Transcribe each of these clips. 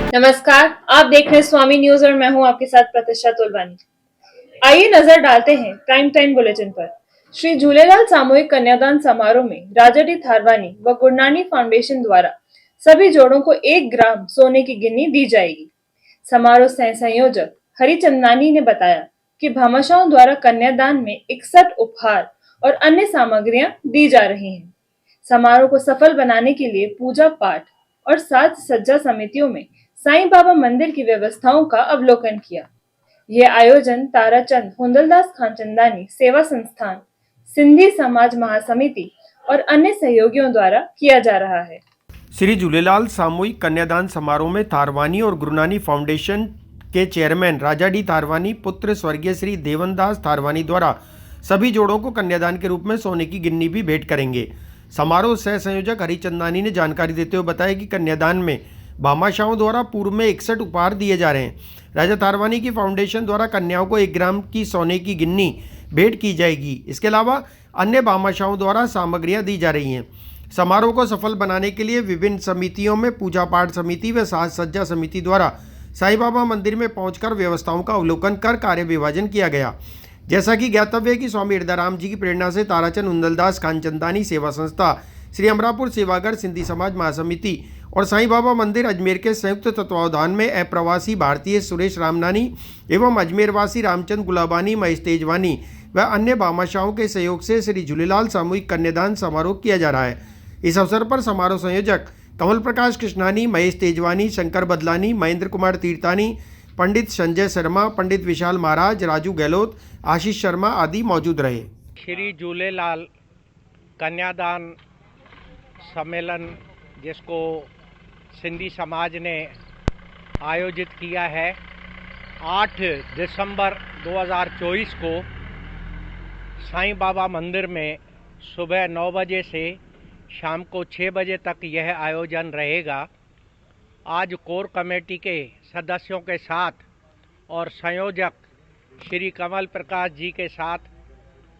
नमस्कार, आप देख रहे हैं स्वामी न्यूज और मैं हूं आपके साथ प्रतिष्ठा तोलवानी। आइए नजर डालते हैं प्राइम टाइम बुलेटिन पर। श्री झूलेलाल सामूहिक कन्यादान समारोह में राजा डी थारवानी व गुरनानी फाउंडेशन द्वारा सभी जोड़ों को 1 ग्राम सोने की गिन्नी दी जाएगी। समारोह सह संयोजक हरिचंदानी ने बताया कि भामाशाहों द्वारा कन्यादान में 61 उपहार और अन्य सामग्रियां दी जा रही हैं। समारोह को सफल बनाने के लिए पूजा पाठ और साज सज्जा समितियों में साईं बाबा मंदिर की व्यवस्थाओं का अवलोकन किया। यह आयोजन ताराचंद हुंदलदास खानचंदानी सेवा संस्थान, सिंधी समाज महासमिति और अन्य सहयोगियों द्वारा किया जा रहा है। श्री झूलेलाल सामूहिक कन्यादान समारोह में थारवानी और गुरुनानी फाउंडेशन के चेयरमैन राजा डी थारवानी पुत्र स्वर्गीय श्री देवनदास थारवानी द्वारा सभी जोड़ों को कन्यादान के रूप में सोने की गिन्नी भी भेंट करेंगे। समारोह सह संयोजक हरिचंदानी ने जानकारी देते हुए बताया कि कन्यादान में भामाशाहों द्वारा पूर्व में 61 उपहार दिए जा रहे हैं। राजा थारवानी की फाउंडेशन द्वारा कन्याओं को 1 ग्राम की सोने की गिन्नी भेंट की जाएगी। इसके अलावा अन्य भामाशाहों द्वारा सामग्रियां दी जा रही हैं। समारोह को सफल बनाने के लिए विभिन्न समितियों में पूजा पाठ समिति व साज सज्जा समिति द्वारा साईं बाबा मंदिर में पहुंचकर व्यवस्थाओं का अवलोकन कर कार्य विभाजन किया गया। जैसा कि ज्ञातव्य है कि स्वामी हृदयराम जी की प्रेरणा से ताराचंद हुंदलदास खानचंदानी सेवा संस्था, श्री अमरापुर सेवागर, सिंधी समाज महासमिति और साईं बाबा मंदिर अजमेर के संयुक्त तत्वावधान में अप्रवासी भारतीय सुरेश रामनानी एवं अजमेरवासी रामचंद गुलाबानी, महेश तेजवानी व अन्य भामाशाहों के सहयोग से श्री झूलेलाल सामूहिक कन्यादान समारोह किया जा रहा है। इस अवसर पर समारोह संयोजक कमल प्रकाश कृष्णानी, महेश तेजवानी, शंकर बदलानी, महेंद्र कुमार तीर्थानी, पंडित संजय शर्मा, पंडित विशाल महाराज, राजू गहलोत, आशीष शर्मा आदि मौजूद रहे। श्री झूलेलाल कन्यादान सम्मेलन जिसको सिंधी समाज ने आयोजित किया है 8 दिसंबर 2024 को साईं बाबा मंदिर में सुबह 9 बजे से शाम को 6 बजे तक यह आयोजन रहेगा। आज कोर कमेटी के सदस्यों के साथ और संयोजक श्री कमल प्रकाश जी के साथ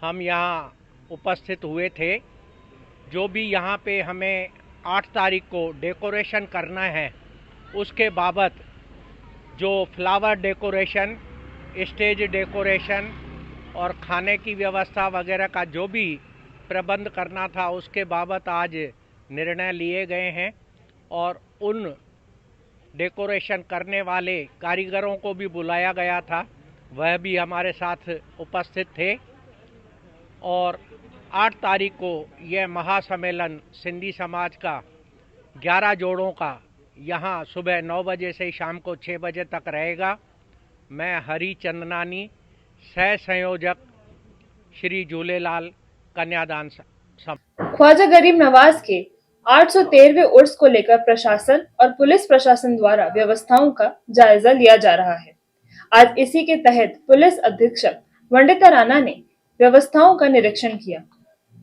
हम यहाँ उपस्थित हुए थे। जो भी यहाँ पे हमें 8 तारीख को डेकोरेशन करना है उसके बाबत जो फ्लावर डेकोरेशन, स्टेज डेकोरेशन और खाने की व्यवस्था वगैरह का जो भी प्रबंध करना था उसके बाबत आज निर्णय लिए गए हैं और उन डेकोरेशन करने वाले कारीगरों को भी बुलाया गया था, वह भी हमारे साथ उपस्थित थे। और 8 तारीख को यह महासम्मेलन सिंधी समाज का 11 जोड़ों का यहाँ सुबह 9 बजे से शाम को 6 बजे तक रहेगा। मैं हरिचंदनानी, सह संयोजक श्री झूलेलाल कन्यादान ख्वाजा गरीब नवाज के 813वें उर्स को लेकर प्रशासन और पुलिस प्रशासन द्वारा व्यवस्थाओं का जायजा लिया जा रहा है। आज इसी के तहत पुलिस अधीक्षक वंडिता राणा ने व्यवस्थाओं का निरीक्षण किया।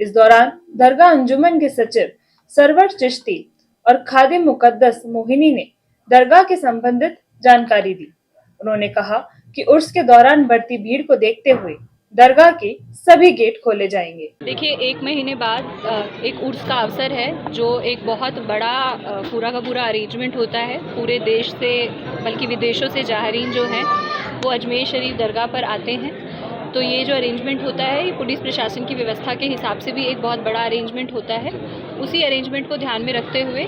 इस दौरान दरगाह अंजुमन के सचिव सरवर चिश्ती और खादिम मुकद्दस मोहिनी ने दरगाह के संबंधित जानकारी दी। उन्होंने कहा कि उर्स के दौरान बढ़ती भीड़ को देखते हुए दरगाह के सभी गेट खोले जाएंगे। देखिए, 1 महीने बाद एक उर्स का अवसर है जो एक बहुत बड़ा पूरा का पूरा अरेंजमेंट होता है। पूरे देश से बल्कि विदेशों से जाहरीन जो हैं वो अजमेर शरीफ दरगाह पर आते हैं। तो ये जो अरेंजमेंट होता है ये पुलिस प्रशासन की व्यवस्था के हिसाब से भी एक बहुत बड़ा अरेंजमेंट होता है। उसी अरेंजमेंट को ध्यान में रखते हुए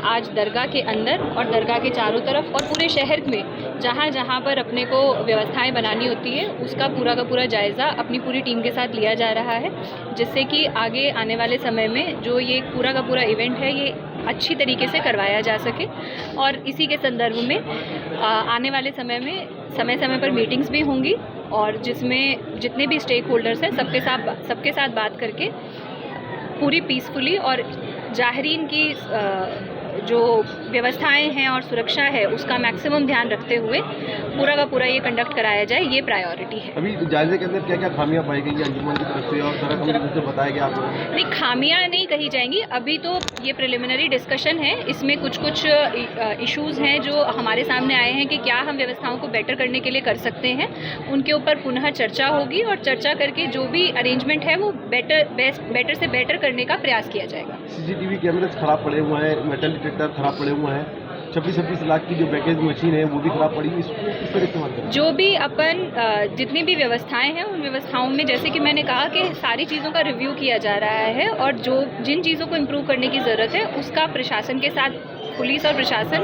आज दरगाह के अंदर और दरगाह के चारों तरफ और पूरे शहर में जहाँ जहाँ पर अपने को व्यवस्थाएं बनानी होती है उसका पूरा का पूरा जायज़ा अपनी पूरी टीम के साथ लिया जा रहा है, जिससे कि आगे आने वाले समय में जो ये पूरा का पूरा इवेंट है ये अच्छी तरीके से करवाया जा सके। और इसी के संदर्भ में आने वाले समय में समय पर मीटिंग्स भी होंगी और जिसमें जितने भी स्टेक होल्डर्स हैं सबके साथ बात करके पूरी पीसफुली और जाहरीन की जो व्यवस्थाएं हैं और सुरक्षा है उसका मैक्सिमम ध्यान रखते हुए पूरा का पूरा ये कंडक्ट कराया जाए, ये प्रायोरिटी है। अभी जायजे के अंदर क्या क्या खामियां पाई गई अंजुमन की तरफ से और दरगाह कमेटी की तरफ से बताया गया आपको? नहीं, खामियां नहीं कही जाएंगी, अभी तो ये प्रिलिमिनरी डिस्कशन है। इसमें कुछ इश्यूज़ हैं जो हमारे सामने आए हैं कि क्या हम व्यवस्थाओं को बेटर करने के लिए कर सकते हैं, उनके ऊपर पुनः चर्चा होगी और चर्चा करके जो भी अरेंजमेंट है वो बेटर से बेटर करने का प्रयास किया जाएगा। CCTV कैमरे खराब पड़े हुए हैं, मेटल डिटेक्टर खराब पड़े हुए हैं, 26-26 लाख की जो बैगेज मशीन है वो भी खराब पड़ी, इसको किस तरह इस्तेमाल करें? जो भी अपन जितनी भी व्यवस्थाएं हैं उन व्यवस्थाओं में जैसे कि मैंने कहा कि सारी चीज़ों का रिव्यू किया जा रहा है और जिन चीज़ों को इम्प्रूव करने की ज़रूरत है उसका प्रशासन के साथ, पुलिस और प्रशासन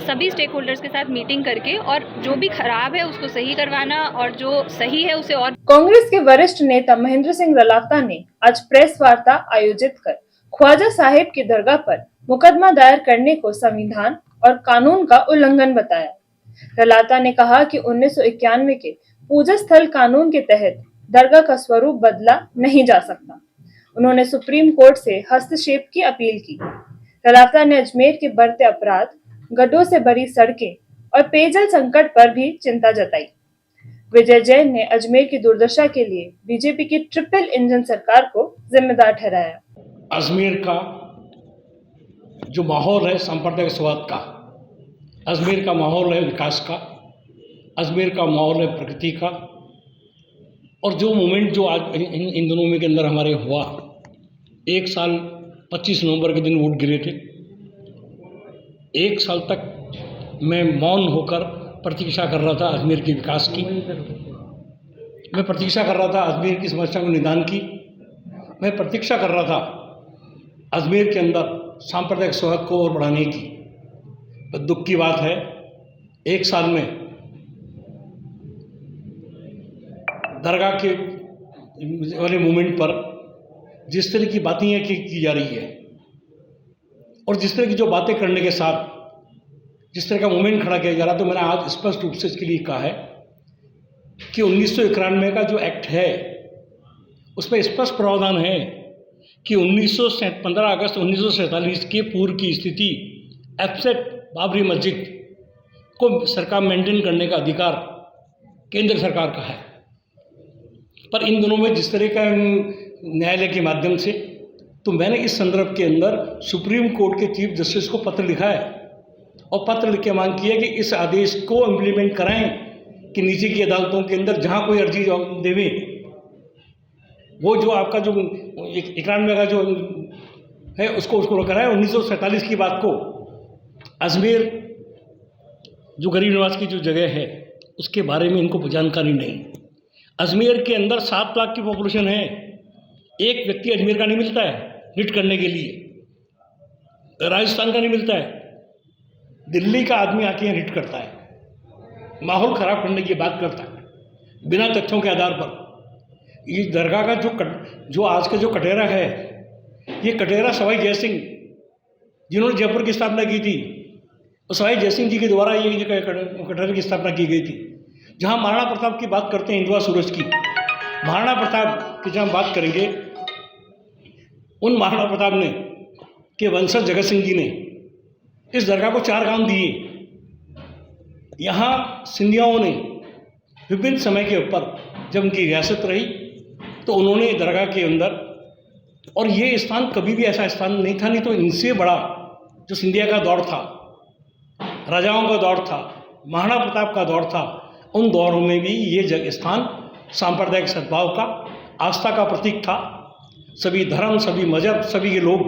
सभी स्टेक होल्डर्स के साथ मीटिंग करके और जो भी खराब है उसको सही करवाना और जो सही है उसे और। कांग्रेस के वरिष्ठ नेता महेंद्र सिंह रलावता ने आज प्रेस वार्ता आयोजित कर ख्वाजा साहिब की दरगाह पर मुकदमा दायर करने को संविधान और कानून का उल्लंघन बताया। रलावता ने कहा कि 1991 के पूजा स्थल कानून के तहत दरगाह का स्वरूप बदला नहीं जा सकता। उन्होंने सुप्रीम कोर्ट से हस्तक्षेप की अपील की। रलावता ने अजमेर के बढ़ते अपराध, गड्ढों से भरी सड़कें और पेयजल संकट पर भी चिंता जताई। विजय जैन ने अजमेर की दुर्दशा के लिए बीजेपी की ट्रिपल इंजन सरकार को जिम्मेदार ठहराया। अजमेर का जो माहौल है सांप्रदायिक सौहार्द का, अजमेर का माहौल है विकास का, अजमेर का माहौल है प्रकृति का, और जो मोमेंट जो आज इन दिनों में के अंदर हमारे हुआ, 1 साल 25 नवंबर के दिन वोट गिरे थे। 1 साल तक मैं मौन होकर प्रतीक्षा कर रहा था अजमेर के विकास की, मैं प्रतीक्षा कर रहा था अजमेर की समस्या को निदान की, मैं प्रतीक्षा कर रहा था अजमेर के अंदर सांप्रदायिक सौहार्द को और बढ़ाने की। पर दुख की बात है 1 साल में दरगाह के वाले मूवमेंट पर जिस तरह की बातें की जा रही है और जिस तरह की जो बातें करने के साथ जिस तरह का मूवमेंट खड़ा किया जा रहा, तो मैंने आज स्पष्ट रूप से इसके लिए कहा है कि 1991 का जो एक्ट है उसमें स्पष्ट प्रावधान है कि 15 अगस्त 1947 के पूर्व की स्थिति एब्सेंट बाबरी मस्जिद को सरकार मेंटेन करने का अधिकार केंद्र सरकार का है। पर इन दिनों में जिस तरह का न्यायालय के माध्यम से, तो मैंने इस संदर्भ के अंदर सुप्रीम कोर्ट के चीफ जस्टिस को पत्र लिखा है और पत्र लिख के मांग की है कि इस आदेश को इम्प्लीमेंट कराएं कि नीचे की अदालतों के अंदर जहां कोई अर्जी देवे, वो जो आपका जो 91 का जो है उसको कराएं। 1947 की बात को अजमेर जो गरीब निवास की जो जगह है उसके बारे में इनको जानकारी नहीं। अजमेर के अंदर 7 लाख की पॉपुलेशन है, एक व्यक्ति अजमेर का नहीं मिलता है रिट करने के लिए, राजस्थान का नहीं मिलता है, दिल्ली का आदमी आके यहाँ रिट करता है, माहौल ख़राब करने की बात करता है बिना तथ्यों के आधार पर। ये दरगाह का जो आज का जो कटेरा है, ये कटेरा सवाई जयसिंह जिन्होंने जयपुर की स्थापना की थी, और सवाई जयसिंह जी के द्वारा ये कटेरे की स्थापना की गई थी। जहाँ महाराणा प्रताप की बात करते हैं, हिंदुआ सूरज की, महाराणा प्रताप की जहाँ बात करेंगे, उन महाराणा प्रताप ने के वंशज जगत सिंह जी ने इस दरगाह को 4 गांव दिए। यहाँ सिंधियाओं ने विभिन्न समय के ऊपर जब उनकी रियासत रही तो उन्होंने दरगाह के अंदर, और ये स्थान कभी भी ऐसा स्थान नहीं था, नहीं तो इनसे बड़ा जो सिंधिया का दौर था, राजाओं का दौर था, महाराणा प्रताप का दौर था, उन दौरों में भी ये स्थान सांप्रदायिक सद्भाव का, आस्था का प्रतीक था। सभी धर्म, सभी मजहब, सभी के लोग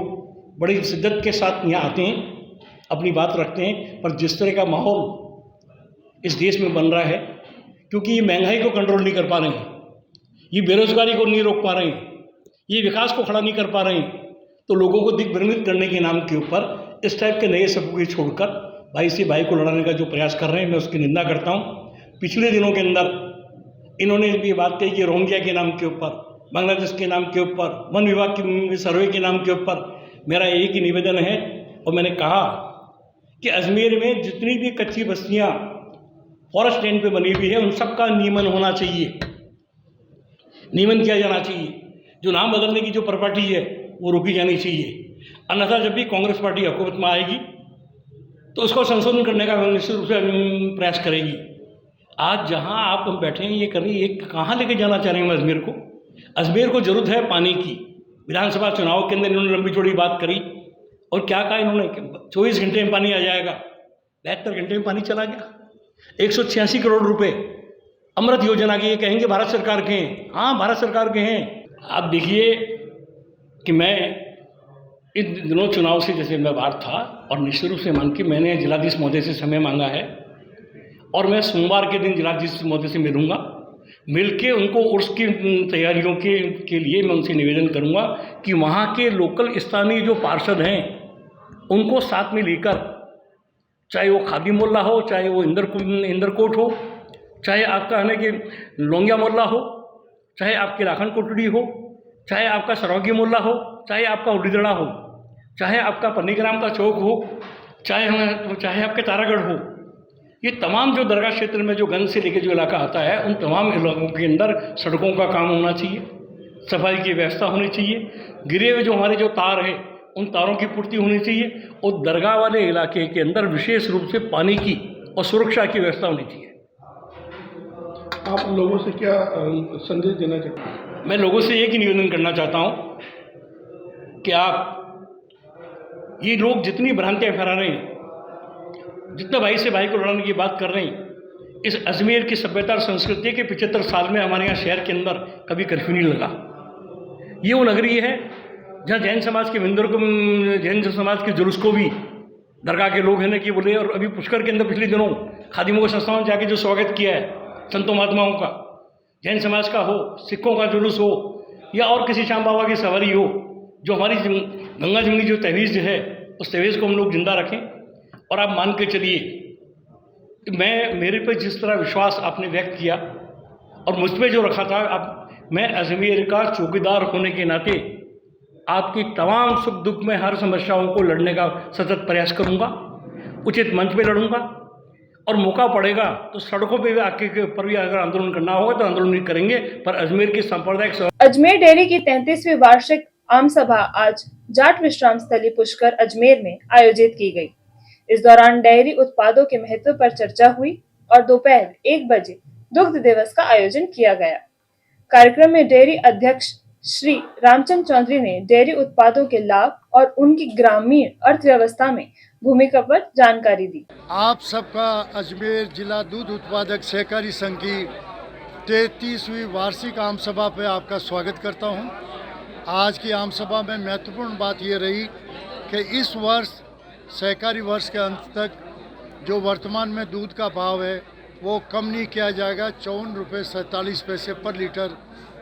बड़ी शिद्दत के साथ यहाँ आते हैं, अपनी बात रखते हैं। पर जिस तरह का माहौल इस देश में बन रहा है, क्योंकि ये महंगाई को कंट्रोल नहीं कर पा रहे हैं, ये बेरोजगारी को नहीं रोक पा रहे हैं, ये विकास को खड़ा नहीं कर पा रहे हैं, तो लोगों को दिग्भ्रमित करने के नाम के ऊपर इस टाइप के नए सबूत छोड़कर भाई से भाई को लड़ाने का जो प्रयास कर रहे हैं, मैं उसकी निंदा करता हूँ। पिछले दिनों के अंदर इन्होंने भी बात कही कि रोहिंग्या के नाम के ऊपर, बांग्लादेश के नाम के ऊपर, वन विभाग की सर्वे के नाम के ऊपर मेरा एक ही निवेदन है, और मैंने कहा कि अजमेर में जितनी भी कच्ची बस्तियाँ फॉरेस्ट लैंड पे बनी हुई है, उन सबका नियमन होना चाहिए, नियमन किया जाना चाहिए। जो नाम बदलने की जो प्रॉपर्टी है वो रोकी जानी चाहिए, अन्यथा जब भी कांग्रेस पार्टी हुकूमत में आएगी तो उसको संशोधन करने का निश्चित रूप से प्रयास करेगी। आज जहां आप बैठे हैं ये करिए, ये कहाँ लेके जाना चाह रहे हैं अजमेर को? अजमेर को जरूरत है पानी की। विधानसभा चुनाव के अंदर इन्होंने लंबी चौड़ी बात करी और क्या कहा इन्होंने, 24 घंटे में पानी आ जाएगा, 72 घंटे में पानी चला गया। 186 करोड़ रुपए अमृत योजना के, ये कहेंगे भारत सरकार के हैं, हाँ भारत सरकार के हैं। आप देखिए कि मैं इन दिनों चुनाव से जैसे मैं बाहर था और निश्चित रूप से मान के मैंने जिलाधीश महोदय से समय मांगा है और मैं सोमवार के दिन जिलाधीश महोदय से मिलूंगा। मिलके उनको उर्स की तैयारियों के लिए मैं उनसे निवेदन करूंगा कि वहाँ के लोकल स्थानीय जो पार्षद हैं उनको साथ में लेकर, चाहे वो खादी मोहल्ला हो, चाहे वो इंदरकोट हो, चाहे आपका है ना कि लोंगिया मोहल्ला हो, चाहे आपके राखन कोटड़ी हो, चाहे आपका सरौगी मोहल्ला हो, चाहे आपका उड़ीदड़ा हो, चाहे आपका पन्नीग्राम का चौक हो, चाहे आपके तारागढ़ हो, ये तमाम जो दरगाह क्षेत्र में जो गंज से लेके जो इलाका आता है उन तमाम इलाकों के अंदर सड़कों का काम होना चाहिए, सफाई की व्यवस्था होनी चाहिए, गिरे हुए जो हमारे जो तार है उन तारों की पूर्ति होनी चाहिए और दरगाह वाले इलाके के अंदर विशेष रूप से पानी की और सुरक्षा की व्यवस्था होनी चाहिए। आप लोगों से क्या संदेश देना चाहते हैं? मैं लोगों से एक ही निवेदन करना चाहता हूँ कि आप ये लोग जितनी भ्रांतियाँ फैला रहे हैं, जितना भाई से भाई को लड़ाने की बात कर रहे हैं, इस अजमेर की सभ्यता और संस्कृति के 75 साल में हमारे यहाँ शहर के अंदर कभी कर्फ्यू नहीं लगा। ये वो नगरी है जहाँ जैन समाज के जैन समाज के जुलूस को भी दरगाह के लोग हैं ना कि बोले, और अभी पुष्कर के अंदर पिछले दिनों खादिमों के संस्थाओं ने जाके जो स्वागत किया है संतों महात्माओं का, जैन समाज का हो, सिखों का जुलूस हो या और किसी श्याम बाबा की सवारी हो, जो हमारी गंगा जमुनी जो तहवीज़ है उस तहवीज़ को हम लोग जिंदा रखें। और आप मान के चलिए, मेरे पे जिस तरह विश्वास आपने व्यक्त किया और मुझ पे जो रखा था, अब मैं अजमेर का चौकीदार होने के नाते आपकी तमाम सुख दुख में हर समस्याओं को लड़ने का सतत प्रयास करूंगा, उचित मंच पे लड़ूंगा और मौका पड़ेगा तो सड़कों पे भी आके के ऊपर भी अगर आंदोलन करना होगा तो आंदोलन भी करेंगे। पर अजमेर की सांप्रदायिक अजमेर डेयरी की 33वीं वार्षिक आम सभा आज जाट विश्राम स्थली पुष्कर अजमेर में आयोजित की गई। इस दौरान डेयरी उत्पादों के महत्व पर चर्चा हुई और दोपहर 1 बजे दुग्ध दिवस का आयोजन किया गया। कार्यक्रम में डेयरी अध्यक्ष श्री रामचंद्र चौधरी ने डेयरी उत्पादों के लाभ और उनकी ग्रामीण अर्थव्यवस्था में भूमिका पर जानकारी दी। आप सबका अजमेर जिला दूध उत्पादक सहकारी संघ की 33वीं वार्षिक आम सभा पे आपका स्वागत करता हूं। आज की आम सभा में महत्वपूर्ण बात ये रही कि इस वर्ष सहकारी वर्ष के अंत तक जो वर्तमान में दूध का भाव है वो कम नहीं किया जाएगा। 54 रुपये 47 पैसे पर लीटर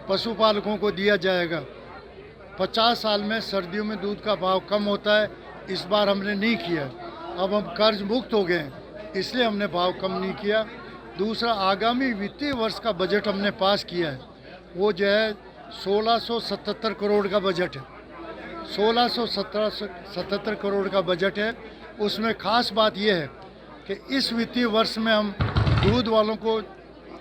पशुपालकों को दिया जाएगा। 50 साल में सर्दियों में दूध का भाव कम होता है, इस बार हमने नहीं किया। अब हम कर्ज मुक्त हो गए हैं, इसलिए हमने भाव कम नहीं किया। दूसरा, आगामी वित्तीय वर्ष का बजट हमने पास किया है, वो जो है 1677 करोड़ का बजट है। 1677 करोड़ का बजट है। उसमें खास बात यह है कि इस वित्तीय वर्ष में हम दूध वालों को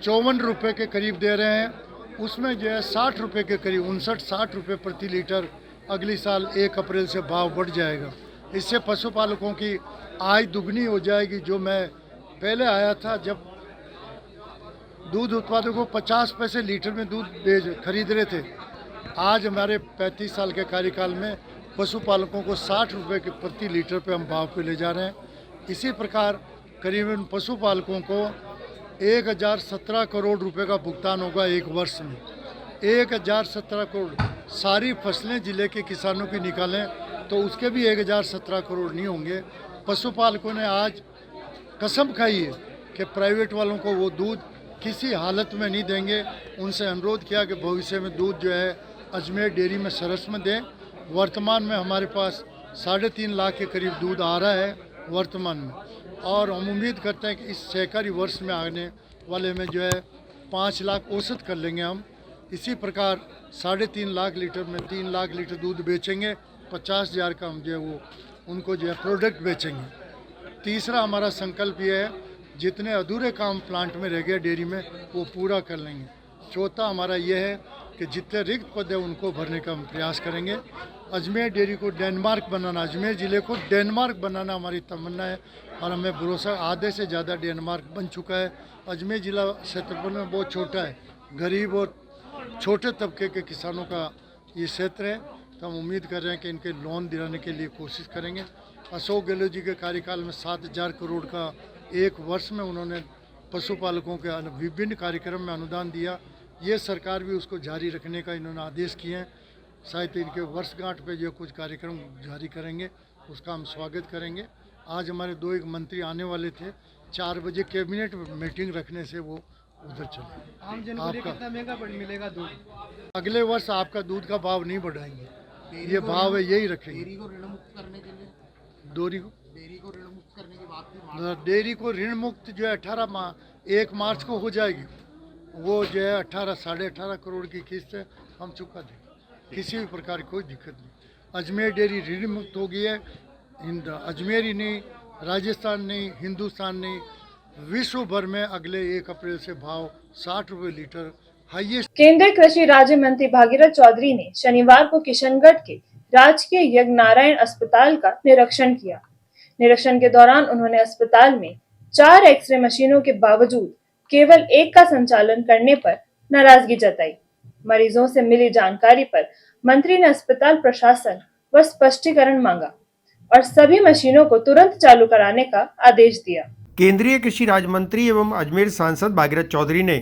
54 रुपये के करीब दे रहे हैं। उसमें जो है 60 रुपये के करीब 59-60 रुपये प्रति लीटर अगली साल 1 अप्रैल से भाव बढ़ जाएगा। इससे पशुपालकों की आय दुगनी हो जाएगी। जो मैं पहले आया था जब दूध उत्पादकों को 50 पैसे लीटर में दूध खरीद रहे थे, आज हमारे 35 साल के कार्यकाल में पशुपालकों को 60 रुपये के प्रति लीटर पे हम भाव पे ले जा रहे हैं। इसी प्रकार करीबन पशुपालकों को 1017 करोड़ रुपए का भुगतान होगा एक वर्ष में। 1017 करोड़ सारी फसलें जिले के किसानों की निकालें तो उसके भी 1017 करोड़ नहीं होंगे। पशुपालकों ने आज कसम खाई है कि प्राइवेट वालों को वो दूध किसी हालत में नहीं देंगे। उनसे अनुरोध किया कि भविष्य में दूध जो है अजमेर डेयरी में सरस में दें। वर्तमान में हमारे पास 3.5 लाख के करीब दूध आ रहा है वर्तमान में, और हम उम्मीद करते हैं कि इस सहकारी वर्ष में आने वाले में जो है 5 लाख औसत कर लेंगे हम। इसी प्रकार 3.5 लाख लीटर में 3 लाख लीटर दूध बेचेंगे, 50,000 का हम जो है वो उनको जो है प्रोडक्ट बेचेंगे। तीसरा हमारा संकल्प ये है जितने अधूरे काम प्लांट में रह गए डेयरी में वो पूरा कर लेंगे। चौथा हमारा ये है कि जितने रिक्त पद है उनको भरने का हम प्रयास करेंगे। अजमेर डेयरी को डेनमार्क बनाना, अजमेर ज़िले को डेनमार्क बनाना हमारी तमन्ना है और हमें भरोसा आधे से ज़्यादा डेनमार्क बन चुका है। अजमेर ज़िला क्षेत्रफल में बहुत छोटा है, गरीब और छोटे तबके के किसानों का ये क्षेत्र है, तो हम उम्मीद कर रहे हैं कि इनके लोन दिलाने के लिए कोशिश करेंगे। अशोक गहलोत जी के कार्यकाल में 7,000 करोड़ का एक वर्ष में उन्होंने पशुपालकों के विभिन्न कार्यक्रम में अनुदान दिया। ये सरकार भी उसको जारी रखने का इन्होंने आदेश किए हैं। शायद इनके वर्षगांठ पे जो कुछ कार्यक्रम जारी करेंगे उसका हम स्वागत करेंगे। आज हमारे दो एक मंत्री आने वाले थे, 4 बजे कैबिनेट मीटिंग रखने से वो उधर चले। आम जन को लिए कितना महंगा मिलेगा दूध? अगले वर्ष आपका दूध का भाव नहीं बढ़ाएंगे, ये भाव है यही रखेंगे। डेयरी को ऋण मुक्त करने के लिए, डेयरी डेयरी को ऋण मुक्त करने की बात थी। डेयरी को ऋण मुक्त जो है 1 मार्च को हो जाएगी। वो जो है 18-18.5 करोड़ की किस्त है, हम चुका देंगे, किसी भी प्रकार की कोई दिक्कत नहीं। अजमेर डेयरी ऋण मुक्त हो गई है। अजमेर ही नहीं, राजस्थान नहीं, हिंदुस्तान नहीं, विश्व भर में अगले 1 अप्रैल से भाव 60 रुपये लीटर हाईएस्ट। केंद्रीय कृषि राज्य मंत्री भागीरथ चौधरी ने शनिवार को किशनगढ़ के राजकीय यज्ञनारायण अस्पताल का निरीक्षण किया। निरीक्षण के दौरान उन्होंने अस्पताल में 4 एक्सरे मशीनों के बावजूद केवल 1 का संचालन करने पर नाराजगी जताई। मरीजों से मिली जानकारी पर मंत्री ने अस्पताल प्रशासन व स्पष्टीकरण मांगा और सभी मशीनों को तुरंत चालू कराने का आदेश दिया। केंद्रीय कृषि राज्य मंत्री एवं अजमेर सांसद भागीरथ चौधरी ने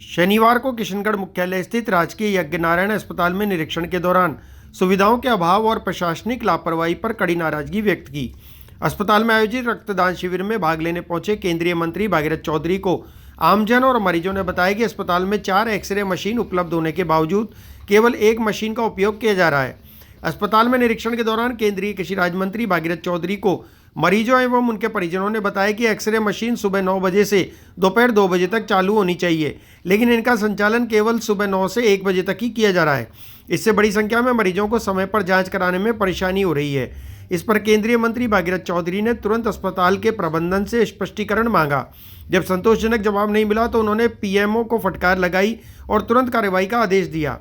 शनिवार को किशनगढ़ मुख्यालय स्थित राजकीय यज्ञनारायण अस्पताल में निरीक्षण के दौरान सुविधाओं के अभाव और प्रशासनिक लापरवाही पर कड़ी नाराजगी व्यक्त की। अस्पताल में आयोजित रक्तदान शिविर में भाग लेने पहुंचे केंद्रीय मंत्री भागीरथ चौधरी को आमजन और मरीजों ने बताया कि अस्पताल में 4 एक्सरे मशीन उपलब्ध होने के बावजूद केवल 1 मशीन का उपयोग किया जा रहा है। अस्पताल में निरीक्षण के दौरान केंद्रीय कृषि राज्य मंत्री भागीरथ चौधरी को मरीजों एवं उनके परिजनों ने बताया कि एक्सरे मशीन सुबह 9 बजे से दोपहर 2 बजे तक चालू होनी चाहिए, लेकिन इनका संचालन केवल सुबह 9 से 1 बजे तक ही किया जा रहा है। इससे बड़ी संख्या में मरीजों को समय पर जांच कराने में परेशानी हो रही है। इस पर केंद्रीय मंत्री भागीरथ चौधरी ने तुरंत अस्पताल के प्रबंधन से स्पष्टीकरण मांगा। जब संतोषजनक जवाब नहीं मिला तो उन्होंने पीएमओ को फटकार लगाई और तुरंत कार्रवाई का आदेश दिया।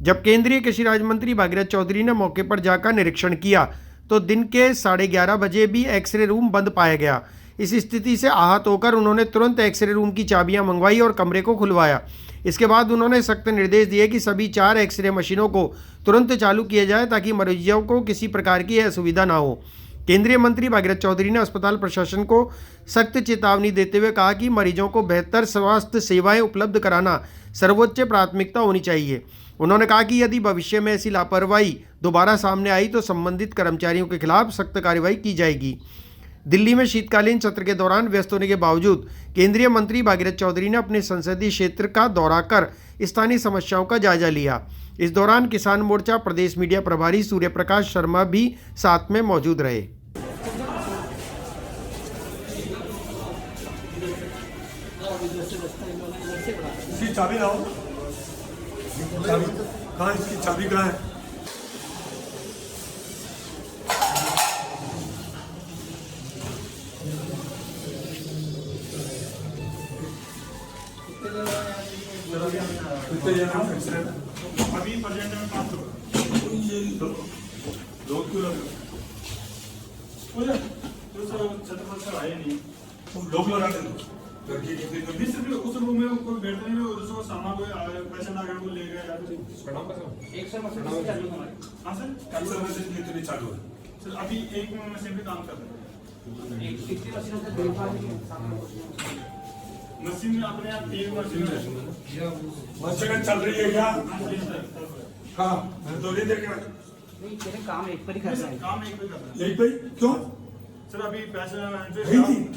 जब केंद्रीय कृषि राज्य मंत्री भागीरथ चौधरी ने मौके पर जाकर निरीक्षण किया तो दिन के 11:30 बजे भी एक्सरे रूम बंद पाया गया। इस स्थिति से आहत होकर उन्होंने तुरंत एक्सरे रूम की चाबियां मंगवाई और कमरे को खुलवाया। इसके बाद उन्होंने सख्त निर्देश दिए कि सभी 4 एक्सरे मशीनों को तुरंत चालू किया जाए ताकि मरीजों को किसी प्रकार की असुविधा ना हो। केंद्रीय मंत्री भागीरथ चौधरी ने अस्पताल प्रशासन को सख्त चेतावनी देते हुए कहा कि मरीजों को बेहतर स्वास्थ्य सेवाएं उपलब्ध कराना सर्वोच्च प्राथमिकता होनी चाहिए। उन्होंने कहा कि यदि भविष्य में ऐसी लापरवाही दोबारा सामने आई तो संबंधित कर्मचारियों के खिलाफ सख्त कार्रवाई की जाएगी। दिल्ली में शीतकालीन सत्र के दौरान व्यस्त होने के बावजूद केंद्रीय मंत्री भागीरथ चौधरी ने अपने संसदीय क्षेत्र का दौरा कर स्थानीय समस्याओं का जायजा लिया। इस दौरान किसान मोर्चा प्रदेश मीडिया प्रभारी सूर्य प्रकाश शर्मा भी साथ में मौजूद रहे। चाबी लाओ, कहाँ इसकी चाबी कहाँ है? अभी प्रेजेंट में 5 लोग क्यों लग रहे छत्रपति सर आए नहीं, लोग लगा देते उस रूम में कोई बैठने में उसको सामान कोई पैसा ना को ले गया। हाँ सर, कल सर मैसेज कितनी चालू है सर? अभी 1 मशीन पे काम कर रहे हैं। मशीन में अपने आप 1 मशीन चल रही है क्या? हाँ, तो नहीं देख रहा। नहीं, काम एक पर ही कर रहा है। काम एक पर कर रहा है। एक पर क्यों सर? अभी पैसा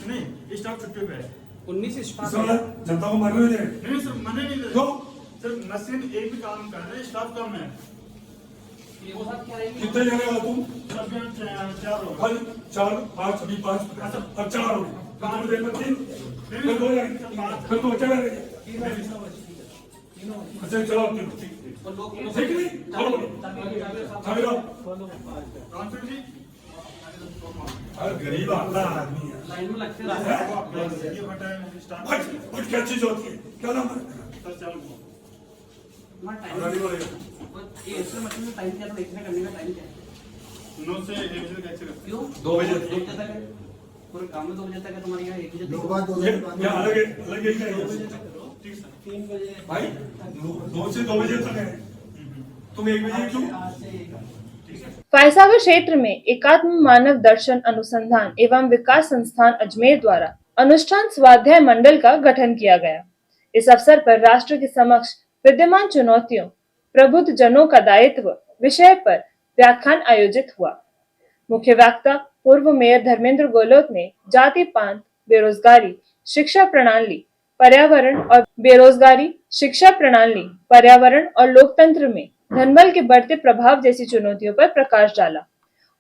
नहीं, स्टाफ छुट्टी पे है। 19 स्टाफ जनता को मरने दे। नहीं सर, मरने नहीं दे। क्यों सर? मशीन एक भी काम कर रहे, स्टाफ कम है। कितने जने हो तुम? 4 हो। 4, 5, अभी 5 अब 4 हो। काम दे मत 3 फिर 2 फिर तो क्या करेंगे? अच्छा चलो ठीक नहीं चलो कौन जी? गरीब आदमी है, लाइन में लगते कुछ क्या चीज होती है? क्या नाम है? टाइम क्या देखने करने का टाइम क्या है? 9 से 1 बजे तक। क्यों 2 बजे तक है? पूरे काम में 2 बजे तक है तुम्हारी यहाँ? 1 बजे अलग ठीक सर। 3 बजे भाई 2 से 2 बजे तक है, तुम 1 बजे क्यों? फैसावर क्षेत्र में एकात्म मानव दर्शन अनुसंधान एवं विकास संस्थान अजमेर द्वारा अनुष्ठान स्वाध्याय मंडल का गठन किया गया। इस अवसर पर राष्ट्र के समक्ष विद्यमान चुनौतियों, प्रबुद्ध जनों का दायित्व विषय पर व्याख्यान आयोजित हुआ। मुख्य वक्ता पूर्व मेयर धर्मेंद्र गहलोत ने जाति पांत, बेरोजगारी, शिक्षा प्रणाली, पर्यावरण और लोकतंत्र में धनबल के बढ़ते प्रभाव जैसी चुनौतियों पर प्रकाश डाला।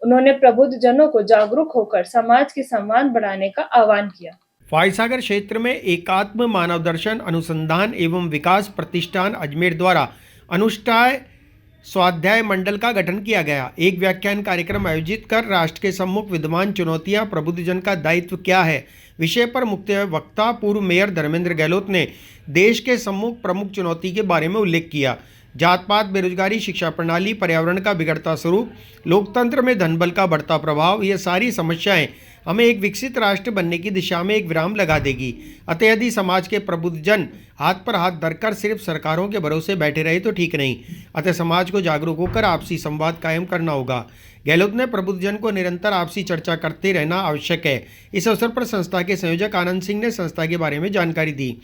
उन्होंने प्रबुद्ध जनों को जागरूक होकर समाज के सम्मान बढ़ाने का आह्वान किया। फाइसागर क्षेत्र में एकात्म मानव दर्शन अनुसंधान एवं विकास प्रतिष्ठान अजमेर द्वारा अनुष्ठाय स्वाध्याय मंडल का गठन किया गया। एक व्याख्यान कार्यक्रम आयोजित कर राष्ट्र के सम्मुख विद्यमान चुनौतियां, प्रबुद्धजन का दायित्व क्या है विषय पर मुख्य वक्ता पूर्व मेयर धर्मेंद्र गहलोत ने देश के सम्मुख प्रमुख चुनौती के बारे में उल्लेख किया। जात पात, बेरोजगारी, शिक्षा प्रणाली, पर्यावरण का बिगड़ता स्वरूप, लोकतंत्र में धनबल का बढ़ता प्रभाव, ये सारी समस्याएं हमें एक विकसित राष्ट्र बनने की दिशा में एक विराम लगा देगी। अतः यदि समाज के प्रबुद्धजन हाथ पर हाथ धरकर सिर्फ सरकारों के भरोसे बैठे रहे तो ठीक नहीं। अतः समाज को जागरूक होकर आपसी संवाद कायम करना होगा। गहलोत ने प्रबुद्धजन को निरंतर आपसी चर्चा करते रहना आवश्यक है। इस अवसर पर संस्था के संयोजक आनंद सिंह ने संस्था के बारे में जानकारी दी,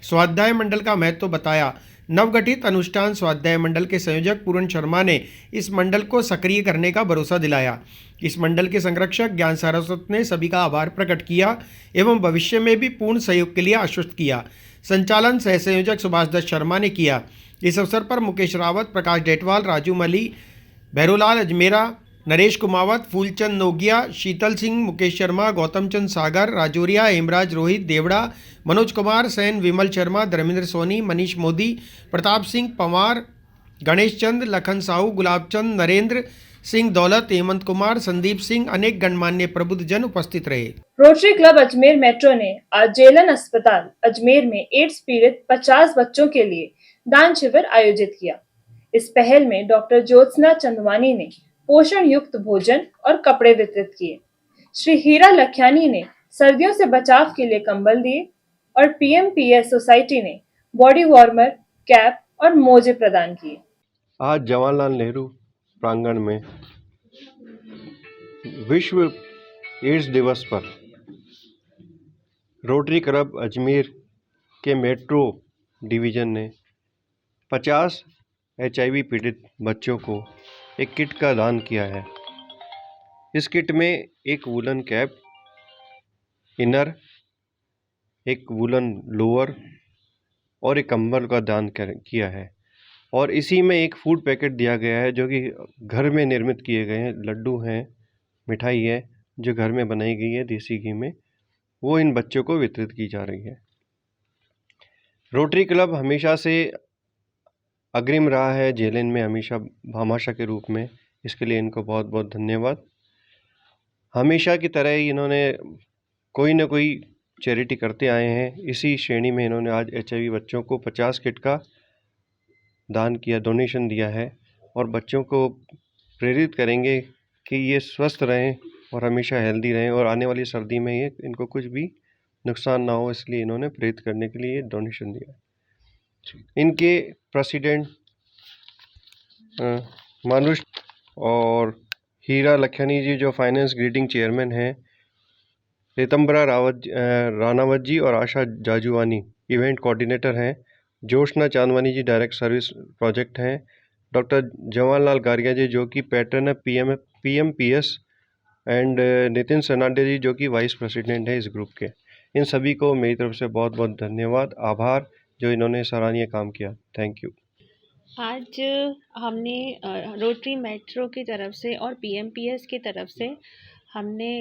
स्वाध्याय मंडल का महत्व बताया। नवगठित अनुष्ठान स्वाध्याय मंडल के संयोजक पूरन शर्मा ने इस मंडल को सक्रिय करने का भरोसा दिलाया। इस मंडल के संरक्षक ज्ञान सारस्वत ने सभी का आभार प्रकट किया एवं भविष्य में भी पूर्ण सहयोग के लिए आश्वस्त किया। संचालन सह संयोजक सुभाष दत्त शर्मा ने किया। इस अवसर पर मुकेश रावत, प्रकाश डेटवाल, राजू मली, भैरोलाल अजमेरा, नरेश कुमावत, फूलचंद नोगिया, शीतल सिंह, मुकेश शर्मा, गौतम चंद सागर, राजौरिया, हेमराज रोहित, देवड़ा, मनोज कुमार सैन, विमल शर्मा, धर्मेंद्र सोनी, मनीष मोदी, प्रताप सिंह पंवार, गणेश चंद, लखन साहू, गुलाब चंद, नरेंद्र सिंह दौलत, हेमंत कुमार, संदीप सिंह, अनेक गणमान्य प्रबुद्धजन उपस्थित रहे। रोटरी क्लब अजमेर मेट्रो ने आज जेलन अस्पताल अजमेर में एड्स पीड़ित 50 बच्चों के लिए दान शिविर आयोजित किया। इस पहल में डॉक्टर ज्योत्सना चंदवानी ने पोषण युक्त भोजन और कपड़े वितरित किए। श्री हीरा लखियानी ने सर्दियों से बचाव के लिए कंबल दिए और पीएमपीएस सोसाइटी ने बॉडी वार्मर, कैप और मोजे प्रदान किए। आज जवाहरलाल नेहरू प्रांगण में विश्व एड्स दिवस पर रोटरी क्लब अजमेर के मेट्रो डिवीज़न ने 50 HIV पीड़ित बच्चों को एक किट का दान किया है। इस किट में एक वुलन कैप, इनर, एक वुलन लोअर और एक कंबल का दान किया है। और इसी में एक फूड पैकेट दिया गया है जो कि घर में निर्मित किए गए हैं। लड्डू हैं, मिठाई है जो घर में बनाई गई है देसी घी में, वो इन बच्चों को वितरित की जा रही है। रोटरी क्लब हमेशा से अग्रिम रहा है जेलन में, हमेशा भामाशाह के रूप में। इसके लिए इनको बहुत बहुत धन्यवाद। हमेशा की तरह ही इन्होंने कोई ना कोई चैरिटी करते आए हैं। इसी श्रेणी में इन्होंने आज HIV बच्चों को 50 किट का दान किया, डोनेशन दिया है और बच्चों को प्रेरित करेंगे कि ये स्वस्थ रहें और हमेशा हेल्दी रहें और आने वाली सर्दी में ये इनको कुछ भी नुकसान ना हो, इसलिए इन्होंने प्रेरित करने के लिए ये डोनेशन दिया। इनके प्रेसिडेंट मानुष और हीरा लखियानी जी जो फाइनेंस ग्रीडिंग चेयरमैन हैं, रितंबरा रानावत जी और आशा जाजुवानी इवेंट कोऑर्डिनेटर हैं, जोशना चांदवानी जी डायरेक्ट सर्विस प्रोजेक्ट हैं, डॉक्टर जवाहरलाल गारिया जी जो कि पैटर्न है PMPS एंड नितिन सनाडे जी जो कि वाइस प्रेसिडेंट है इस ग्रुप के। इन सभी को मेरी तरफ से बहुत बहुत धन्यवाद, आभार जो इन्होंने सराहनीय काम किया। Thank you. आज हमने रोटरी मेट्रो की तरफ से और PMPS की तरफ से हमने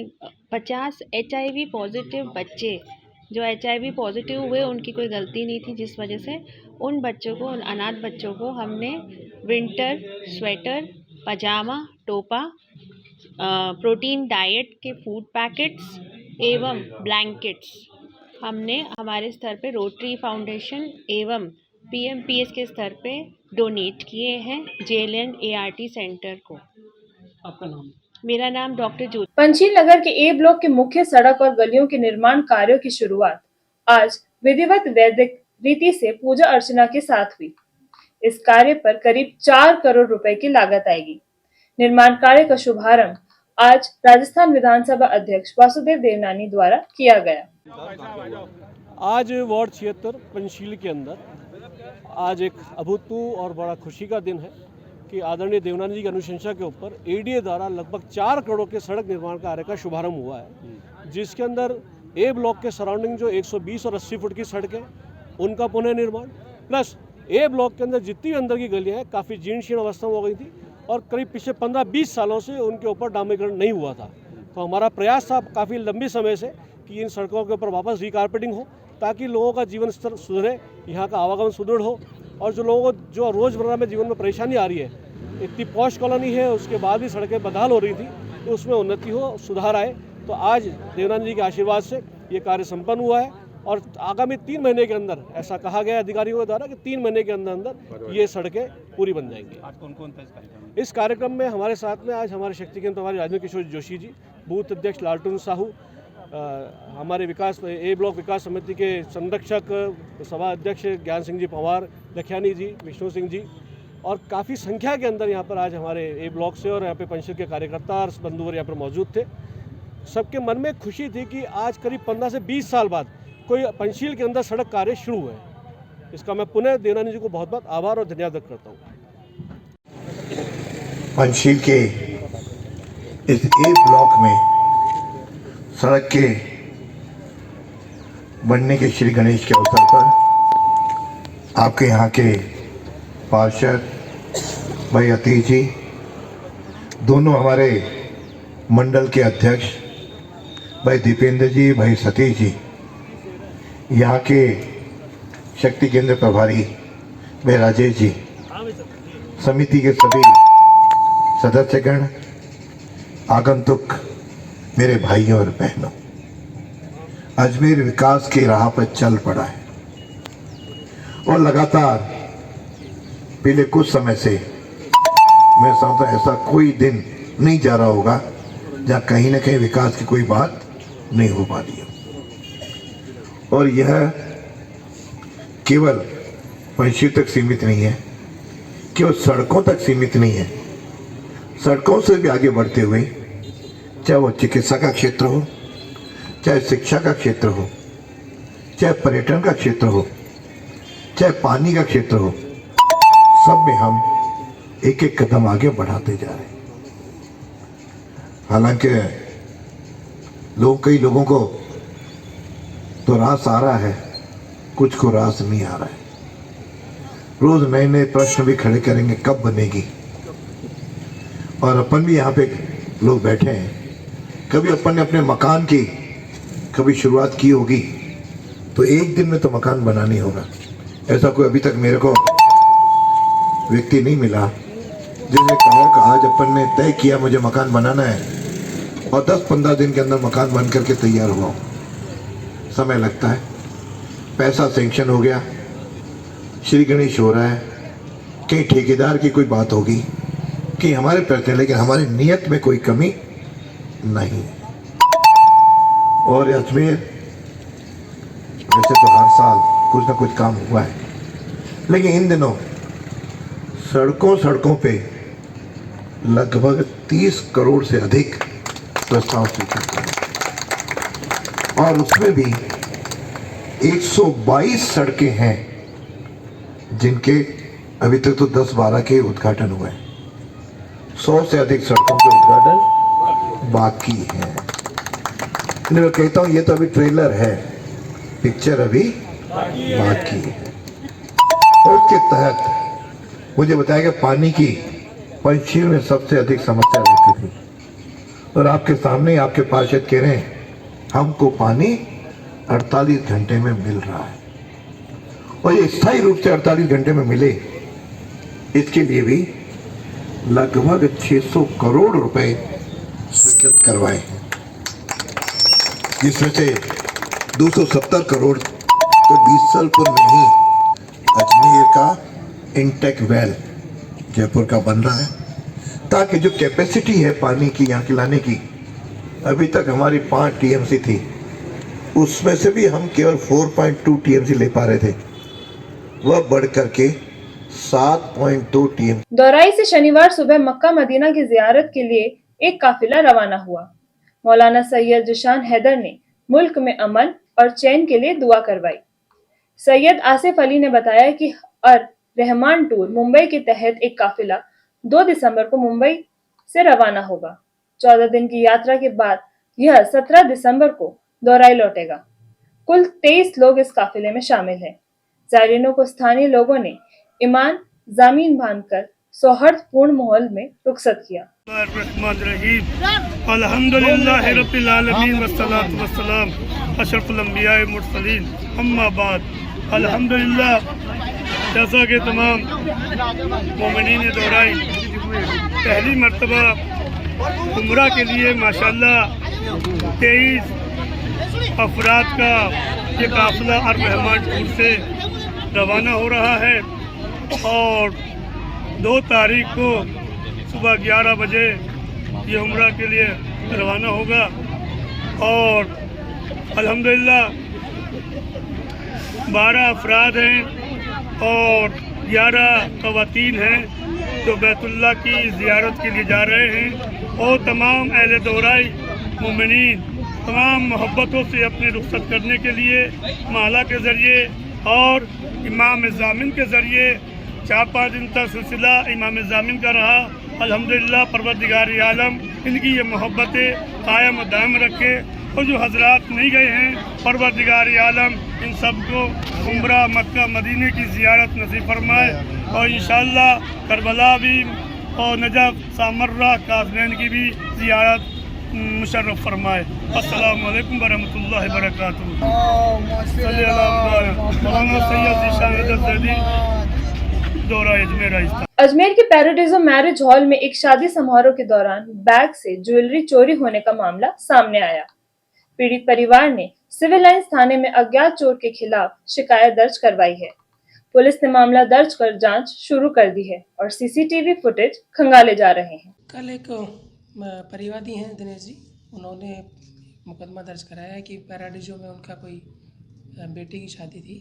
50 HIV पॉजिटिव बच्चे जो HIV पॉजिटिव हुए, उनकी कोई गलती नहीं थी, जिस वजह से उन बच्चों को, उन अनाथ बच्चों को हमने विंटर स्वेटर, पजामा, टोपा, प्रोटीन डाइट के फूड पैकेट्स एवं ब्लैंकेट्स हमने हमारे स्तर पे रोटरी फाउंडेशन एवं PMPS के स्तर पे डोनेट किए हैं जेलन ART सेंटर को। आपका नाम? मेरा नाम डॉक्टर ज्योति। पंचील नगर के A ब्लॉक के मुख्य सड़क और गलियों के निर्माण कार्यों की शुरुआत आज विधिवत वैदिक रीति से पूजा अर्चना के साथ हुई। इस कार्य पर करीब 4 करोड़ रुपए की लागत आएगी। निर्माण कार्य का शुभारंभ आज राजस्थान विधानसभा अध्यक्ष वासुदेव देवनानी द्वारा किया गया। आज वार्ड 76 पंचशील के अंदर आज एक अभूतपूर्व और बड़ा खुशी का दिन है। कि आदरणीय देवनानी जी की अनुशंसा के ऊपर एडीए द्वारा लगभग 4 करोड़ के सड़क निर्माण कार्य का शुभारंभ हुआ है, जिसके अंदर ए ब्लॉक के सराउंडिंग जो 120 और 80 फुट की सड़कें उनका पुनः निर्माण, प्लस ए ब्लॉक के अंदर जितनी भी अंदर की गलियाँ हैं काफ़ी जीर्ण शीर्ण अवस्था में हो गई थी और करीब पिछले 15-20 सालों से उनके ऊपर डामरीकरण नहीं हुआ था। तो हमारा प्रयास था काफ़ी लंबी समय से कि इन सड़कों के ऊपर वापस रिकारपेटिंग हो ताकि लोगों का जीवन स्तर सुधरे, यहाँ का आवागमन सुदृढ़ हो और जो लोगों को जो रोज़मर्रा में जीवन में परेशानी आ रही है, इतनी पॉश कॉलोनी है उसके बाद भी सड़कें बदहाल हो रही थी, तो उसमें उन्नति हो, सुधार आए। तो आज देवनानी जी के आशीर्वाद से ये कार्य संपन्न हुआ है और आगामी 3 महीने के अंदर ऐसा कहा गया अधिकारियों के द्वारा कि 3 महीने के अंदर अंदर ये सड़कें पूरी बन जाएंगी। आज कौन-कौन था इस कार्यक्रम में? इस कार्यक्रम में हमारे साथ में आज हमारे शक्ति केंद्र प्रभारी राजेंद्र किशोर जोशी जी, बूथ अध्यक्ष लालटून साहू, हमारे विकास ए ब्लॉक विकास समिति के संरक्षक सभा अध्यक्ष ज्ञान सिंह जी पंवार, लखियानी जी, विष्णु सिंह जी और काफ़ी संख्या के अंदर यहाँ पर आज हमारे ए ब्लॉक से और यहाँ पे पंचायत के कार्यकर्ता और बंधुवर यहाँ पर मौजूद थे। सबके मन में खुशी थी कि आज करीब 15 से 20 साल बाद कोई पंचशील के अंदर सड़क कार्य शुरू हुए। इसका मैं पुनः देवनानी जी को बहुत बहुत आभार और धन्यवाद व्यक्त करता हूँ। पंचशील के इस ए ब्लॉक में सड़क के बनने के श्री गणेश के अवसर पर आपके यहाँ के पार्षद भाई अतीश जी, दोनों हमारे मंडल के अध्यक्ष भाई दीपेंद्र जी, भाई सतीश जी, यहाँ के शक्ति केंद्र प्रभारी भाई राजेश जी, समिति के सभी सदस्यगण, आगंतुक मेरे भाइयों और बहनों, अजमेर विकास की राह पर चल पड़ा है और लगातार पिछले कुछ समय से मैं समझता ऐसा कोई दिन नहीं जा रहा होगा जहाँ कहीं ना कहीं विकास की कोई बात नहीं हो पा रही है। और यह केवल पंचशील तक सीमित नहीं है, केवल सड़कों तक सीमित नहीं है, सड़कों से भी आगे बढ़ते हुए चाहे वो चिकित्सा का क्षेत्र हो, चाहे शिक्षा का क्षेत्र हो, चाहे पर्यटन का क्षेत्र हो, चाहे पानी का क्षेत्र हो, सब में हम एक एक कदम आगे बढ़ाते जा रहे हैं। हालांकि कई लोगों को तो रास आ रहा है, कुछ को रास नहीं आ रहा है। रोज नए नए प्रश्न भी खड़े करेंगे, कब बनेगी। और अपन भी यहाँ पे लोग बैठे हैं, कभी अपन ने अपने मकान की कभी शुरुआत की होगी तो एक दिन में तो मकान बनाना ही होगा। ऐसा कोई अभी तक मेरे को व्यक्ति नहीं मिला जिसने कहा कि आज अपन ने तय किया मुझे मकान बनाना है और 10-15 दिन के अंदर मकान बन करके तैयार हुआ। समय लगता है, पैसा सेंक्शन हो गया, श्री गणेश हो रहा है, कहीं ठेकेदार की कोई बात होगी, कि हमारे प्रयत्न, लेकिन हमारी नियत में कोई कमी नहीं। और अजमेर वैसे तो हर साल कुछ ना कुछ काम हुआ है, लेकिन इन दिनों सड़कों पे लगभग 30 करोड़ से अधिक प्रस्ताव स्वीकृत हुए और उसमें भी 122 सड़कें हैं जिनके अभी तक तो 10-12 के उद्घाटन हुए हैं। 100 से अधिक सड़कों के उद्घाटन बाकी है। मैं कहता हूँ ये तो अभी ट्रेलर है, पिक्चर अभी बाकी है। और उसके तहत मुझे बताया कि पानी की पंचशील में सबसे अधिक समस्या रहती थी और आपके सामने आपके पार्षद कह रहे हैं हमको पानी 48 घंटे में मिल रहा है और ये स्थायी रूप से 48 घंटे में मिले, इसके लिए भी लगभग 600 करोड़ रुपए स्वीकृत करवाए हैं, जिसमें से 270 करोड़ तो बीसलपुर में ही अजमेर का इंटेक वेल जयपुर का बन रहा है, ताकि जो कैपेसिटी है पानी की यहाँ की लाने की, अभी तक हमारी 5 टीएमसी थी, उसमें से भी हम केवल 4.2 टीएमसी ले पा रहे थे, वह बढ़ करके 7.2 टीएमसी। दौराई से शनिवार सुबह मक्का मदीना की जियारत के लिए एक काफिला रवाना हुआ। मौलाना सैयद जिशान हैदर ने मुल्क में अमन और चैन के लिए दुआ करवाई। सैयद आसिफ अली ने बताया कि रहमान टूर मुंबई के तहत एक काफिला 2 दिसंबर को मुंबई से रवाना होगा। 14 दिन की यात्रा के बाद यह 17 दिसंबर को दोराई लौटेगा। कुल 23 लोग इस काफिले में शामिल हैं। जायरीनों को स्थानीय लोगों ने ईमान जामीन बांधकर सौहार्दपूर्ण माहौल में रुखसत किया। अल्हम्दुलिल्लाह रब्बिल आलमीन वस्सलातु वस्सलाम अशरफुल अंबिया व मुरसलीन अम्मा बाद। अल्हम्दुलिल्लाह, जैसा कि तमाम मोमिनीन दोराई पहली मर्तबा उम्रा के लिए माशाल्लाह 23 अफराद का ये काफिला अर-रहमान से रवाना हो रहा है और 2 तारीख को सुबह 11 बजे ये उम्रा के लिए रवाना होगा। और अल्हम्दुलिल्लाह 12 अफराद हैं और 11 ख़वातीन हैं जो बैतुल्लाह की ज़ियारत के लिए जा रहे हैं। और तमाम अहले दोराई मोमिनीन तमाम मोहब्बतों से अपने रुखसत करने के लिए माला के ज़रिए और इमाम ज़ामिन के ज़रिए 4-5 दिन तक सिलसिला इमाम ज़ामिन का रहा। अल्हम्दुलिल्लाह, परवरदिगार आलम इनकी ये मोहब्बतें कायम दायम रखे और जो हजरात नहीं गए हैं परवरदिगार आलम इन सबको उम्रा मक्का मदीने की ज़ियारत नसीब फरमाए और इंशाअल्लाह करबला भी और नजफ सामर्रा काज़नैन की भी ज़ियारत मुशर्रफ फरमाए। अस्सलामु अलैकुम वरहमतुल्लाहि वबरकातुहू। अजमेर के पैराडाइजो मैरिज हॉल में एक शादी समारोह के दौरान बैग से ज्वेलरी चोरी होने का मामला सामने आया। पीड़ित परिवार ने सिविल लाइंस थाने में अज्ञात चोर के खिलाफ शिकायत दर्ज करवाई है। पुलिस ने मामला दर्ज कर जांच शुरू कर दी है और सीसीटीवी फुटेज खंगाले जा रहे हैं। कल एक परिवादी हैं दिनेश जी, उन्होंने मुकदमा दर्ज कराया है कि पैराडाइजो में उनका कोई बेटी की शादी थी,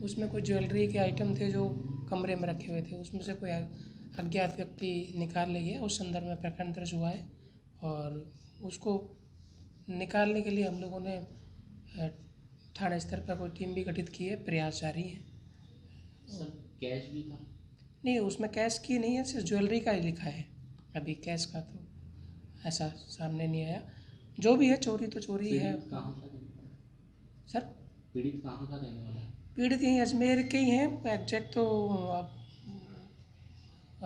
उसमें कोई ज्वेलरी के आइटम थे जो कमरे में रखे हुए थे, उसमें से कोई अज्ञात व्यक्ति निकाल ले गया। उस संदर्भ में प्रकरण दर्ज हुआ है और उसको निकालने के लिए हम लोगों ने थाना स्तर पर कोई टीम भी गठित की है, प्रयास जारी है। सर, कैश भी था? नहीं, उसमें कैश की नहीं है, सिर्फ ज्वेलरी का ही लिखा है। अभी कैश का तो ऐसा सामने नहीं आया। जो भी है चोरी तो चोरी है। सर, पीड़ित कहाँ का रहने वाला है? पीड़ित यहीं अजमेर के ही हैं, एग्जैक्ट तो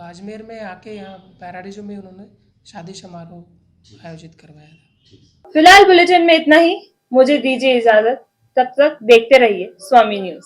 अजमेर में आके यहाँ पैराडाइजो में उन्होंने शादी समारोह आयोजित करवाया था। फिलहाल बुलेटिन में इतना ही। मुझे दीजिए इजाजत, तब तक देखते रहिए स्वामी न्यूज़।